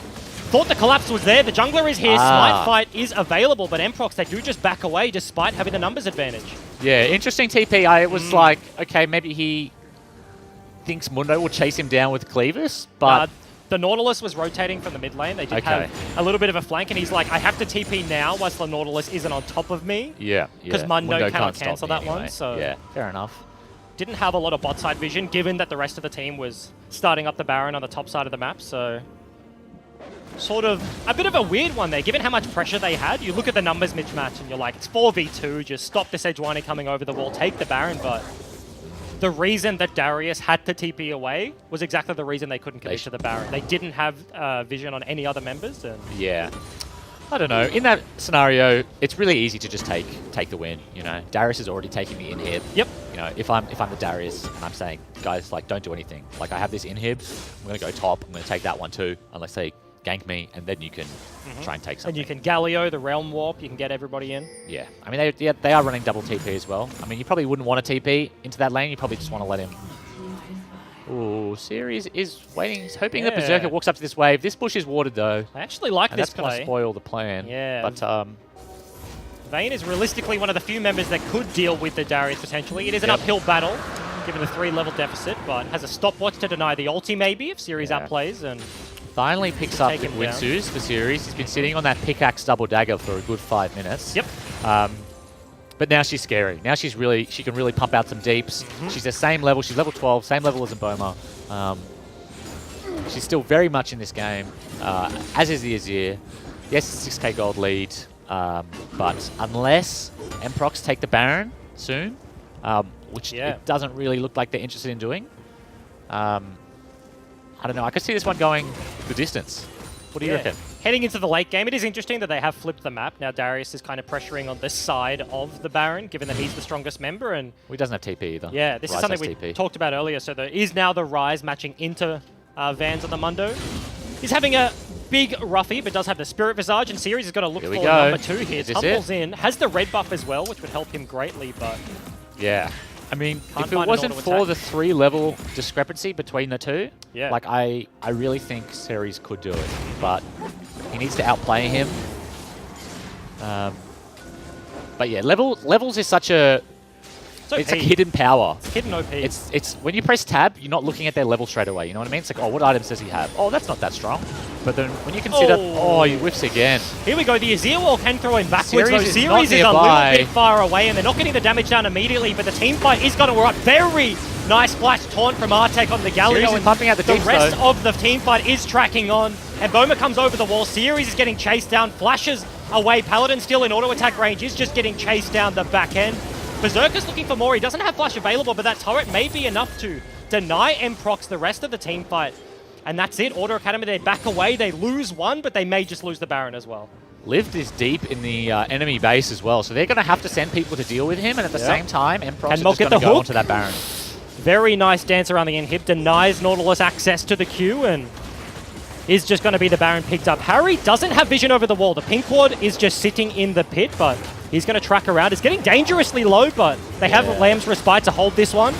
thought the collapse was there. The jungler is here. Smite fight is available, but Emprox, they do just back away despite having the numbers advantage. Yeah, interesting TP. I was like, okay, maybe he thinks Mundo will chase him down with Cleavis, but... the Nautilus was rotating from the mid lane. They did have a little bit of a flank, and he's like, I have to TP now whilst the Nautilus isn't on top of me. Yeah. Because Mundo cannot cancel that one. So yeah, fair enough. Didn't have a lot of bot side vision, given that the rest of the team was starting up the Baron on the top side of the map, so... sort of a bit of a weird one there, given how much pressure they had. You look at the numbers mismatch and you're like, it's 4v2, just stop the Sejuani coming over the wall, take the Baron, but the reason that Darius had to TP away was exactly the reason they couldn't commit to the Baron. They didn't have vision on any other members. And yeah. I don't know. In that scenario, it's really easy to just take the win, you know. Darius is already taking the inhib. Yep. You know, if I'm the Darius and I'm saying, guys, like, don't do anything. Like, I have this inhib, I'm going to go top, I'm going to take that one too, unless they gank me, and then you can try and take something. And you can Galio, the Realm Warp, you can get everybody in. Yeah. I mean, they are running double TP as well. I mean, you probably wouldn't want to TP into that lane. You probably just want to let him... Ooh, Series is waiting. He's hoping that Berserker walks up to this wave. This bush is watered, though. I actually like this that's play. That's going to spoil the plan. Yeah. But, Vayne is realistically one of the few members that could deal with the Darius potentially. It is an uphill battle, given the 3-level deficit, but has a stopwatch to deny the ulti maybe if Series outplays. And finally picks up Winsus for Series. He's been sitting on that pickaxe double dagger for a good 5 minutes. Yep. But now she's scary. Now she can really pump out some deeps. She's the same level. She's level 12, same level as Mboma. She's still very much in this game, as is the Azir. Yes, it's a 6k gold lead, but unless Emprox take the Baron soon, which it doesn't really look like they're interested in doing, I don't know. I could see this one going the distance. What do you reckon? Heading into the late game, it is interesting that they have flipped the map. Now Darius is kind of pressuring on this side of the Baron, given that he's the strongest member. And he doesn't have TP either. Yeah, this is something we talked about earlier. So there is now the Rise matching into Vans on the Mundo. He's having a big roughie, but does have the Spirit Visage, and Series has got to look for number 2 here. Tumbles in, has the red buff as well, which would help him greatly, but... yeah. I mean, if it wasn't for the 3-level discrepancy between the two, like I really think Series could do it, but he needs to outplay him. But yeah, levels is such a... it's like hidden power. It's hidden OP. It's when you press tab, you're not looking at their level straight away. You know what I mean? It's like, oh, what items does he have? Oh, that's not that strong. But then when you consider, he whiffs again. Here we go. The Azir wall can throw him backwards. Series is a little bit far away, and they're not getting the damage down immediately. But the team fight is going to work. Very nice flash taunt from Artek on the Galio, and pumping out the rest of the team fight is tracking on. And Boma comes over the wall. Series is getting chased down. Flashes away. Paladin still in auto attack range. Is just getting chased down the back end. Berserker's looking for more. He doesn't have flash available, but that turret may be enough to deny Emprox the rest of the team fight. And that's it. Order Academy, they back away. They lose one, but they may just lose the Baron as well. Lived is deep in the enemy base as well, so they're going to have to send people to deal with him, and at the same time, Emprox is just going to go onto that Baron. Very nice dance around the inhib. Denies Nautilus access to the Q, and is just going to be the Baron picked up. Harry doesn't have vision over the wall. The pink ward is just sitting in the pit, but he's going to track around. It's getting dangerously low, but they have Lamb's Respite to hold this one.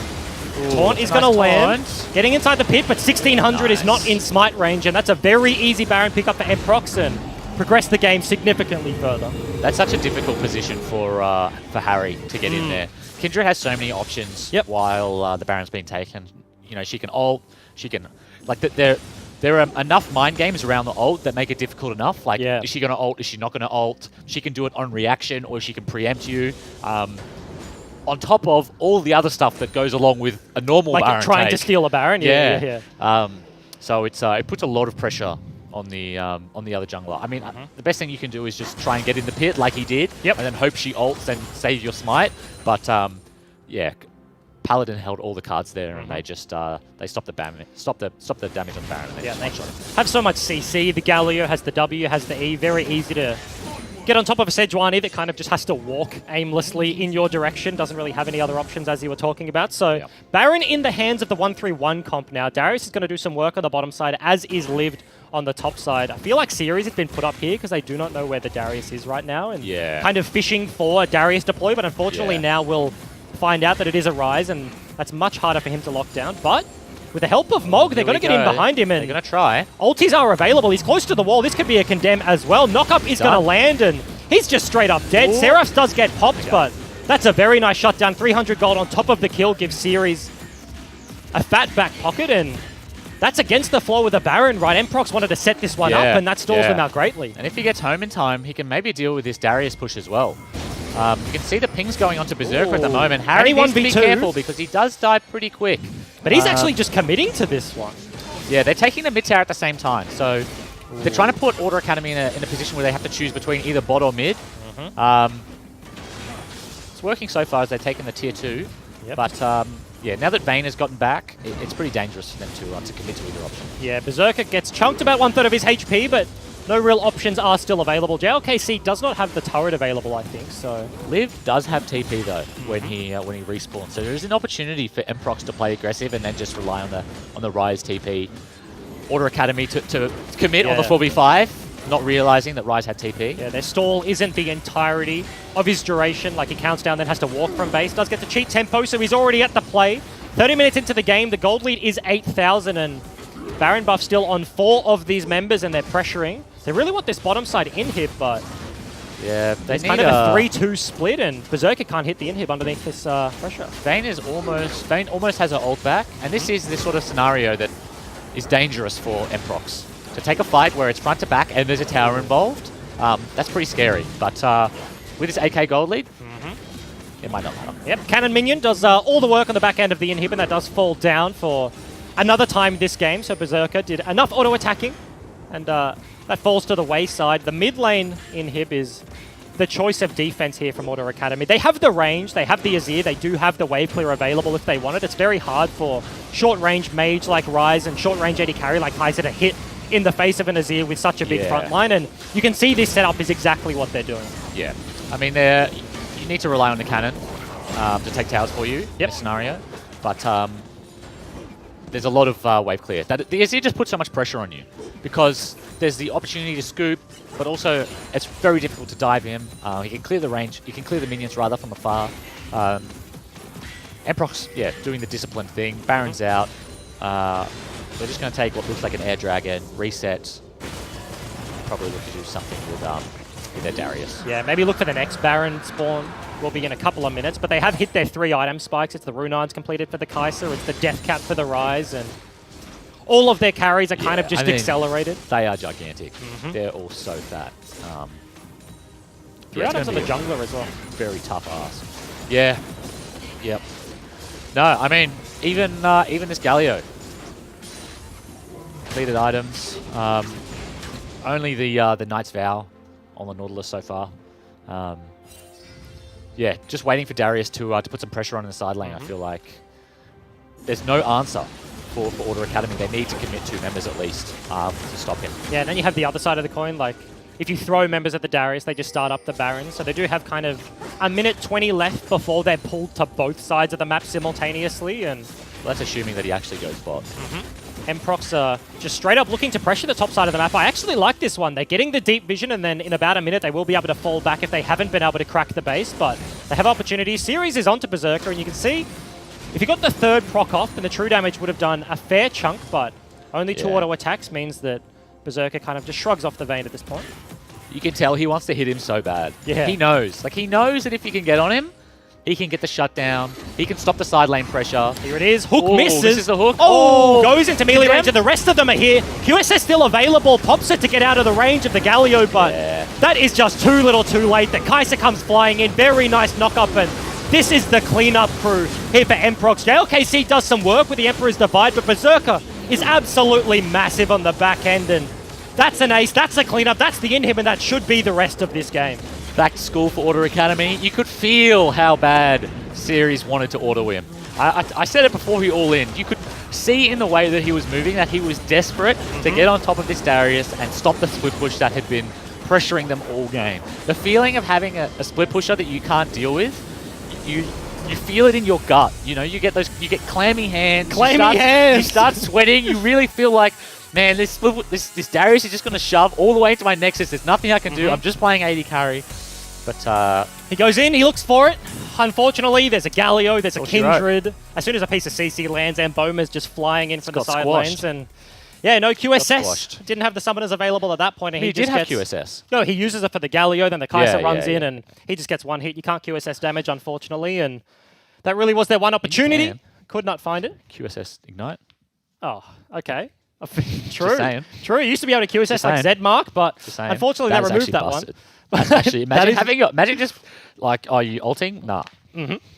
Taunt is going to land. Getting inside the pit, but 1600 is not in smite range, and that's a very easy Baron pickup for Emprox. And progress the game significantly further. That's such a difficult position for Harry to get in there. Kindred has so many options while the Baron's being taken. You know, she can ult, she can... Like, there are enough mind games around the ult that make it difficult enough. Like, is she going to ult? Is she not going to ult? She can do it on reaction, or she can preempt you. On top of all the other stuff that goes along with a normal Baron trying to steal a Baron? Yeah. So it puts a lot of pressure on the other jungler. I mean, the best thing you can do is just try and get in the pit like he did, and then hope she ults and save your smite. But yeah, Paladin held all the cards there, and they just they stopped the damage, stopped the damage on the Baron. And they have so much CC. The Galio has the W, has the E. Very easy to get on top of a Sejuani that kind of just has to walk aimlessly in your direction. Doesn't really have any other options, as you were talking about. So Baron in the hands of the 1-3-1 comp now. Darius is going to do some work on the bottom side, as is Lived on the top side. I feel like Series has been put up here because they do not know where the Darius is right now, and kind of fishing for a Darius deploy, but unfortunately now we'll find out that it is a Rise, and that's much harder for him to lock down. But with the help of Mog, they're going to get in behind him, and they're going to try. Ultis are available. He's close to the wall. This could be a condemn as well. Knockup is going to land, and he's just straight up dead. Seraphs does get popped, but that's a very nice shutdown. 300 gold on top of the kill gives Series a fat back pocket, and that's against the flow with a Baron, right? Mprox wanted to set this one up, and that stalls them out greatly. And if he gets home in time, he can maybe deal with this Darius push as well. You can see the pings going onto Berserker at the moment. Harry needs to be careful because he does die pretty quick. But he's actually just committing to this one. Yeah, they're taking the mid tower at the same time. So they're trying to put Order Academy in a position where they have to choose between either bot or mid. It's working so far as they're taking the tier 2. But yeah, now that Vayne has gotten back, it's pretty dangerous for them to commit to either option. Yeah, Berserker gets chunked about 1/3 of his HP, but no real options are still available. JLKC does not have the turret available, I think, so... Liv does have TP, though, when he respawns. So there is an opportunity for Mprox to play aggressive and then just rely on the Rise TP. Order Academy to commit on the 4v5, not realizing that Rise had TP. Yeah, their stall isn't the entirety of his duration. Like, he counts down, then has to walk from base. Does get the cheat tempo, so he's already at the play. 30 minutes into the game, the gold lead is 8,000, and Baron buff still on 4 of these members, and they're pressuring. They really want this bottom side inhib, but yeah, it's kind of a 3-2 split, and Berserker can't hit the inhib underneath this pressure. Vayne almost has her ult back, and this is the sort of scenario that is dangerous for Mprox. To take a fight where it's front to back and there's a tower involved, that's pretty scary. But with this AK gold lead, it might not matter. Yep, Cannon Minion does all the work on the back end of the inhib, and that does fall down for another time this game. So Berserker did enough auto-attacking, and that falls to the wayside. The mid lane inhib is the choice of defense here from Order Academy. They have the range, they have the Azir, they do have the wave clear available if they want it. It's very hard for short-range mage like Rise and short-range AD carry like Kaiser to hit in the face of an Azir with such a big front line, and you can see this setup is exactly what they're doing. Yeah, I mean, you need to rely on the cannon to take towers for you in this scenario, but there's a lot of wave clear. The Azir just puts so much pressure on you because there's the opportunity to scoop, but also it's very difficult to dive him. He can clear the range, you can clear the minions rather from afar. Mprox, doing the disciplined thing. Baron's out. They're just going to take what looks like an air dragon, reset, probably look to do something with their Darius. Yeah, maybe look for the next Baron spawn. Will be in a couple of minutes, but they have hit their 3 item spikes. It's the Runards completed for the Kaiser, it's the Death Cap for the Rise, and all of their carries are kind of just accelerated. They are gigantic. They're all so fat. 3 items on the jungler as well. Very tough ass. Yeah. Yep. No, I mean, even this Galio. Completed items. Only the Knight's Vow on the Nautilus so far. Yeah, just waiting for Darius to put some pressure on in the side lane. I feel like there's no answer for Order Academy. They need to commit 2 members at least to stop him. Yeah, and then you have the other side of the coin. Like, if you throw members at the Darius, they just start up the Baron. So they do have kind of a minute 20 left before they're pulled to both sides of the map simultaneously. And well, that's assuming that he actually goes bot. Mprox just straight up looking to pressure the top side of the map. I actually like this one. They're getting the deep vision, and then in about a minute, they will be able to fall back if they haven't been able to crack the base, but they have opportunities. Series is onto Berserker, and you can see if you got the 3rd proc off, then the true damage would have done a fair chunk, but only 2 auto attacks means that Berserker kind of just shrugs off the Vayne at this point. You can tell he wants to hit him so bad. Yeah. He knows. Like, he knows that if you can get on him, he can get the shutdown. He can stop the side lane pressure. Here it is. Hook Ooh, misses. misses the hook. Oh, goes into melee Get range, and the rest of them are here. QSS still available. Pops it to get out of the range of the Galio, but that is just too little too late. The Kai'Sa comes flying in. Very nice knock-up, and this is the cleanup crew here for Mprox. JLKC does some work with the Emperor's Divide, but Berserker is absolutely massive on the back end, and that's an ace, that's a cleanup, that's the inhib, and that should be the rest of this game. Back to school for Order Academy. You could feel how bad Series wanted to auto him. I said it before he all in. You could see in the way that he was moving that he was desperate to get on top of this Darius and stop the split push that had been pressuring them all game. The feeling of having a split pusher that you can't deal with, you feel it in your gut. You know, you get clammy hands. You start sweating. You really feel like, man, this Darius is just going to shove all the way into my Nexus. There's nothing I can do. I'm just playing AD carry. But he goes in, he looks for it. Unfortunately, there's a Galio, there's a Kindred. Right. As soon as a piece of CC lands, and Boma's just flying in from the side lanes. And yeah, no QSS. Didn't have the summoners available at that point. And he did have QSS. No, he uses it for the Galio, then the Kai'Sa runs in, and he just gets one hit. You can't QSS damage, unfortunately. And that really was their one opportunity. Could not find it. QSS Ignite. Oh, okay. True. True. You used to be able to QSS like Zmark, but unfortunately they removed that one. That's actually, imagine just like, are you ulting? Nah.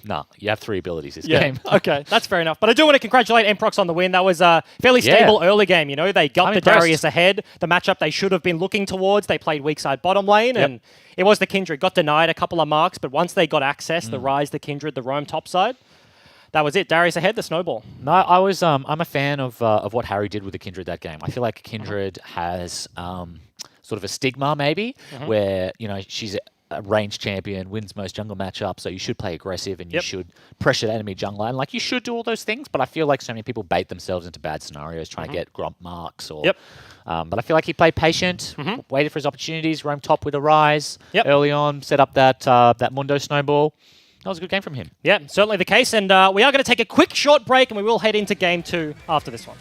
Nah, you have 3 abilities this game. Okay, that's fair enough. But I do want to congratulate Mprox on the win. That was a fairly stable early game. You know, they got the Darius ahead. The matchup they should have been looking towards. They played weak side bottom lane, and it was the Kindred. Got denied a couple of marks, but once they got access, the Rise, the Kindred, the Roam top side, that was it. Darius ahead, the snowball. No, I'm a fan of what Harry did with the Kindred that game. I feel like Kindred has sort of a stigma maybe, where, you know, she's a range champion, wins most jungle matchups, so you should play aggressive and you should pressure the enemy jungler. And like, you should do all those things, but I feel like so many people bait themselves into bad scenarios trying to get Gromp marks. Or, but I feel like he played patient, waited for his opportunities, roamed top with a Rise early on, set up that Mundo snowball. That was a good game from him. Yeah, certainly the case. And we are going to take a quick short break, and we will head into game 2 after this one.